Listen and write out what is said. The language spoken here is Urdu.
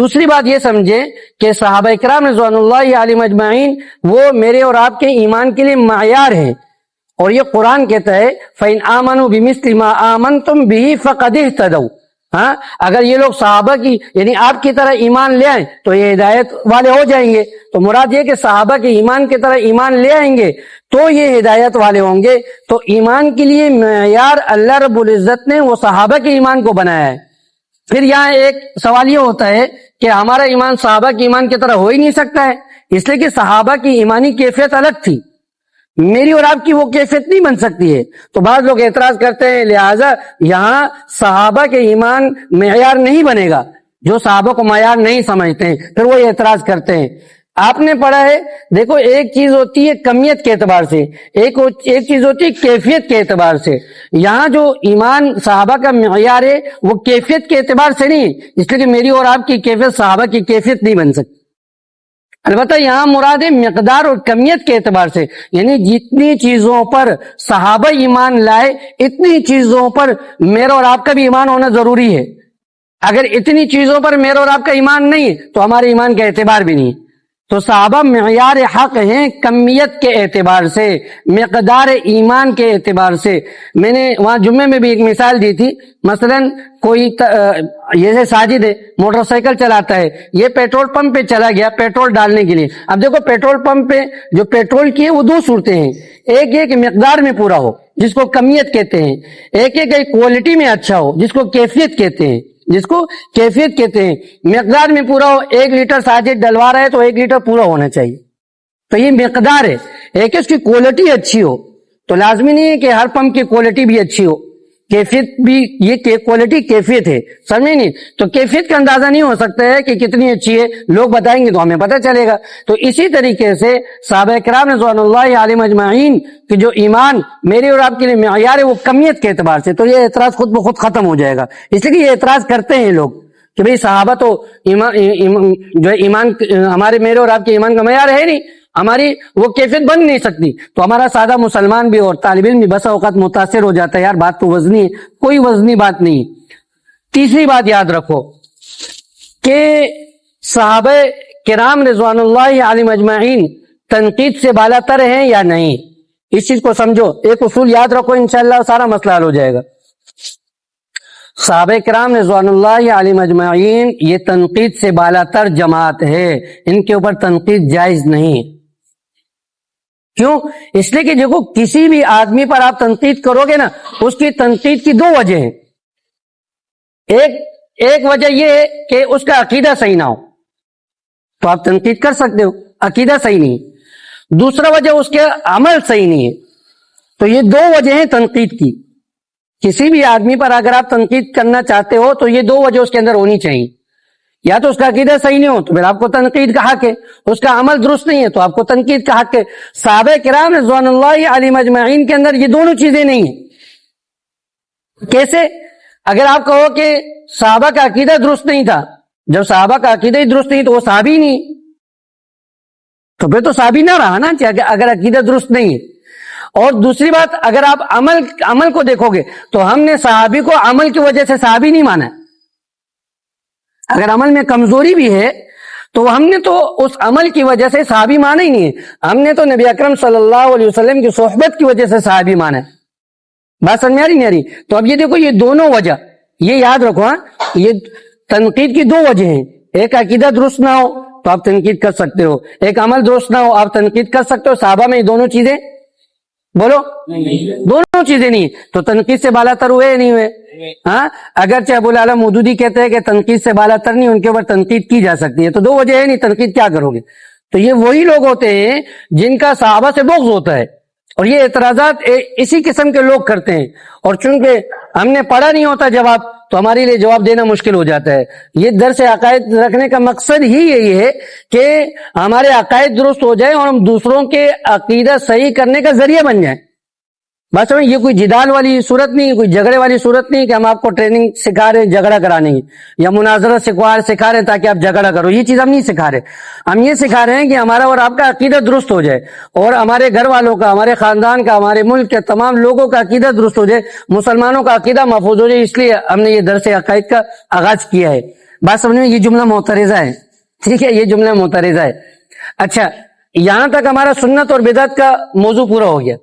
دوسری بات یہ سمجھیں کہ صحابہ کرام رضوان اللہ علیہم اجمعین وہ میرے اور آپ کے ایمان کے لیے معیار ہیں، اور یہ قرآن کہتا ہے فَإِنْ آمَنُوا بِمِثْلِ مَا آمَنْتُمْ بِهِ فَقَدِ اهْتَدَوْا۔ ہاں، اگر یہ لوگ صحابہ کی یعنی آپ کی طرح ایمان لے آئیں تو یہ ہدایت والے ہو جائیں گے۔ تو مراد یہ کہ صحابہ کے ایمان کی طرح ایمان لے آئیں گے تو یہ ہدایت والے ہوں گے۔ تو ایمان کے لیے معیار اللہ رب العزت نے وہ صحابہ کے ایمان کو بنایا ہے۔ پھر یہاں ایک سوال یہ ہوتا ہے کہ ہمارا ایمان صحابہ کے ایمان کی طرح ہو ہی نہیں سکتا ہے، اس لیے کہ صحابہ کی ایمانی کیفیت الگ تھی، میری اور آپ کی وہ کیفیت نہیں بن سکتی ہے۔ تو بعض لوگ اعتراض کرتے ہیں لہٰذا یہاں صحابہ کے ایمان معیار نہیں بنے گا، جو صحابہ کو معیار نہیں سمجھتے ہیں پھر وہ اعتراض کرتے ہیں۔ آپ نے پڑھا ہے، دیکھو ایک چیز ہوتی ہے کمیت کے اعتبار سے، ایک چیز ہوتی ہے کیفیت کے اعتبار سے۔ یہاں جو ایمان صحابہ کا معیار ہے وہ کیفیت کے اعتبار سے نہیں، اس لیے کہ میری اور آپ کی کیفیت صحابہ کی کیفیت نہیں بن سکتی۔ البتہ یہاں مراد ہے مقدار اور کمیت کے اعتبار سے، یعنی جتنی چیزوں پر صحابہ ایمان لائے اتنی چیزوں پر میرا اور آپ کا بھی ایمان ہونا ضروری ہے۔ اگر اتنی چیزوں پر میرا اور آپ کا ایمان نہیں ہے تو ہمارے ایمان کا اعتبار بھی نہیں ہے۔ تو صحابہ معیار حق ہیں کمیت کے اعتبار سے، مقدار ایمان کے اعتبار سے۔ میں نے وہاں جمعے میں بھی ایک مثال دی تھی، مثلا کوئی یہ ساجد ہے، موٹر سائیکل چلاتا ہے، یہ پیٹرول پمپ پہ چلا گیا پیٹرول ڈالنے کے لیے۔ اب دیکھو پیٹرول پمپ پہ جو پیٹرول کی ہے وہ دو صورتیں ہیں، ایک یہ کہ مقدار میں پورا ہو جس کو کمیت کہتے ہیں، ایک ہے کہ کوالٹی میں اچھا ہو جس کو کیفیت کہتے ہیں، جس کو کیفیت کہتے ہیں۔ مقدار میں پورا ہو، 1 لیٹر ساجد ڈلوا رہا ہے تو 1 لیٹر پورا ہونا چاہیے، تو یہ مقدار ہے۔ ایک اس کی کوالٹی اچھی ہو، تو لازمی نہیں ہے کہ ہر پمپ کی کوالٹی بھی اچھی ہو، کیفیت بھی، یہ کوالٹی کیفیت ہے، سمجھے نہیں؟ تو کیفیت کا اندازہ نہیں ہو سکتا ہے کہ کتنی اچھی ہے، لوگ بتائیں گے تو ہمیں پتہ چلے گا۔ تو اسی طریقے سے صحابہ کرام رضوان اللہ علیہم اجمعین کہ جو ایمان میرے اور آپ کے لیے معیار ہے وہ کمیت کے اعتبار سے، تو یہ اعتراض خود بخود ختم ہو جائے گا۔ اس لیے کہ یہ اعتراض کرتے ہیں لوگ کہ بھئی صحابہ تو جو ایمان ہمارے میرے اور آپ کے ایمان کا معیار ہے نہیں، ہماری وہ کیفیت بن نہیں سکتی۔ تو ہمارا سادہ مسلمان بھی اور طالب علم بھی بسا اوقات متاثر ہو جاتا ہے، یار بات تو وزنی ہے، کوئی وزنی بات نہیں۔ تیسری بات یاد رکھو کہ صحابہ کرام رضوان اللہ علیہم اجمعین تنقید سے بالا تر ہیں یا نہیں، اس چیز کو سمجھو، ایک اصول یاد رکھو، انشاءاللہ سارا مسئلہ حل ہو جائے گا۔ صحابہ کرام رضوان اللہ علیہم اجمعین یہ تنقید سے بالا تر جماعت ہے، ان کے اوپر تنقید جائز نہیں۔ کیوں؟ اس لیے کہ دیکھو کسی بھی آدمی پر آپ تنقید کرو گے نا، اس کی تنقید کی 2 وجہ ہیں۔ ایک وجہ یہ ہے کہ اس کا عقیدہ صحیح نہ ہو تو آپ تنقید کر سکتے ہو، عقیدہ صحیح نہیں۔ دوسرا وجہ اس کے عمل صحیح نہیں ہے۔ تو یہ 2 وجہ ہیں تنقید کی۔ کسی بھی آدمی پر اگر آپ تنقید کرنا چاہتے ہو تو یہ 2 وجہ اس کے اندر ہونی چاہیے، یا تو اس کا عقیدہ صحیح نہیں ہو تو پھر آپ کو تنقید کا حق ہے، اس کا عمل درست نہیں ہے تو آپ کو تنقید کا حق ہے۔ صحابہ کرام رضوان اللہ علیہم اجمعین کے اندر یہ دونوں چیزیں نہیں ہیں۔ کیسے؟ اگر آپ کہو کہ صحابہ کا عقیدہ درست نہیں تھا، جب صحابہ کا عقیدہ ہی درست نہیں تو وہ صحابی نہیں، تو پھر تو صحابی نہ رہا نا اگر عقیدہ درست نہیں ہے۔ اور دوسری بات، اگر آپ عمل کو دیکھو گے تو ہم نے صحابی کو عمل کی وجہ سے صحابی نہیں مانا۔ اگر عمل میں کمزوری بھی ہے تو ہم نے تو اس عمل کی وجہ سے صحابی مانا ہی نہیں ہے، ہم نے تو نبی اکرم صلی اللہ علیہ وسلم کی صحبت کی وجہ سے صحابی مانا ہے۔ بات سمجھ میں آ رہی نہیں آ رہی؟ تو اب یہ دیکھو یہ دونوں وجہ، یہ یاد رکھو ہاں، یہ تنقید کی 2 وجہ ہیں۔ ایک عقیدہ درست نہ ہو تو آپ تنقید کر سکتے ہو، ایک عمل درست نہ ہو آپ تنقید کر سکتے ہو۔ صحابہ میں یہ دونوں چیزیں، بولو دونوں چیزیں نہیں، تو تنقید سے بالا تر ہوئے نہیں ہوئے؟ ہاں، اگرچہ ابو العلا مودودی کہتے ہیں کہ تنقید سے بالا تر نہیں، ان کے اوپر تنقید کی جا سکتی ہے، تو 2 وجہ ہے نہیں، تنقید کیا کرو گے؟ تو یہ وہی لوگ ہوتے ہیں جن کا صحابہ سے بغض ہوتا ہے، اور یہ اعتراضات اسی قسم کے لوگ کرتے ہیں، اور چونکہ ہم نے پڑھا نہیں ہوتا جواب تو ہمارے لیے جواب دینا مشکل ہو جاتا ہے۔ یہ درس عقائد رکھنے کا مقصد ہی یہی ہے کہ ہمارے عقائد درست ہو جائیں اور ہم دوسروں کے عقیدہ صحیح کرنے کا ذریعہ بن جائیں۔ بات سمجھ، یہ کوئی جدال والی صورت نہیں، کوئی جھگڑے والی صورت نہیں کہ ہم آپ کو ٹریننگ سکھا رہے ہیں جھگڑا کرانے کی، یا مناظرہ سکھا رہے ہیں تاکہ آپ جھگڑا کرو، یہ چیز ہم نہیں سکھا رہے۔ ہم یہ سکھا رہے ہیں کہ ہمارا اور آپ کا عقیدہ درست ہو جائے، اور ہمارے گھر والوں کا، ہمارے خاندان کا، ہمارے ملک کے تمام لوگوں کا عقیدہ درست ہو جائے، مسلمانوں کا عقیدہ محفوظ ہو جائے، اس لیے ہم نے یہ درس عقائد کا آغاز کیا ہے۔ بات سمجھ میں، یہ جملہ معترضہ ہے، ٹھیک ہے، یہ جملہ معترضہ ہے. اچھا، یہاں تک ہمارا سنت اور بدعت کا موضوع پورا ہو گیا.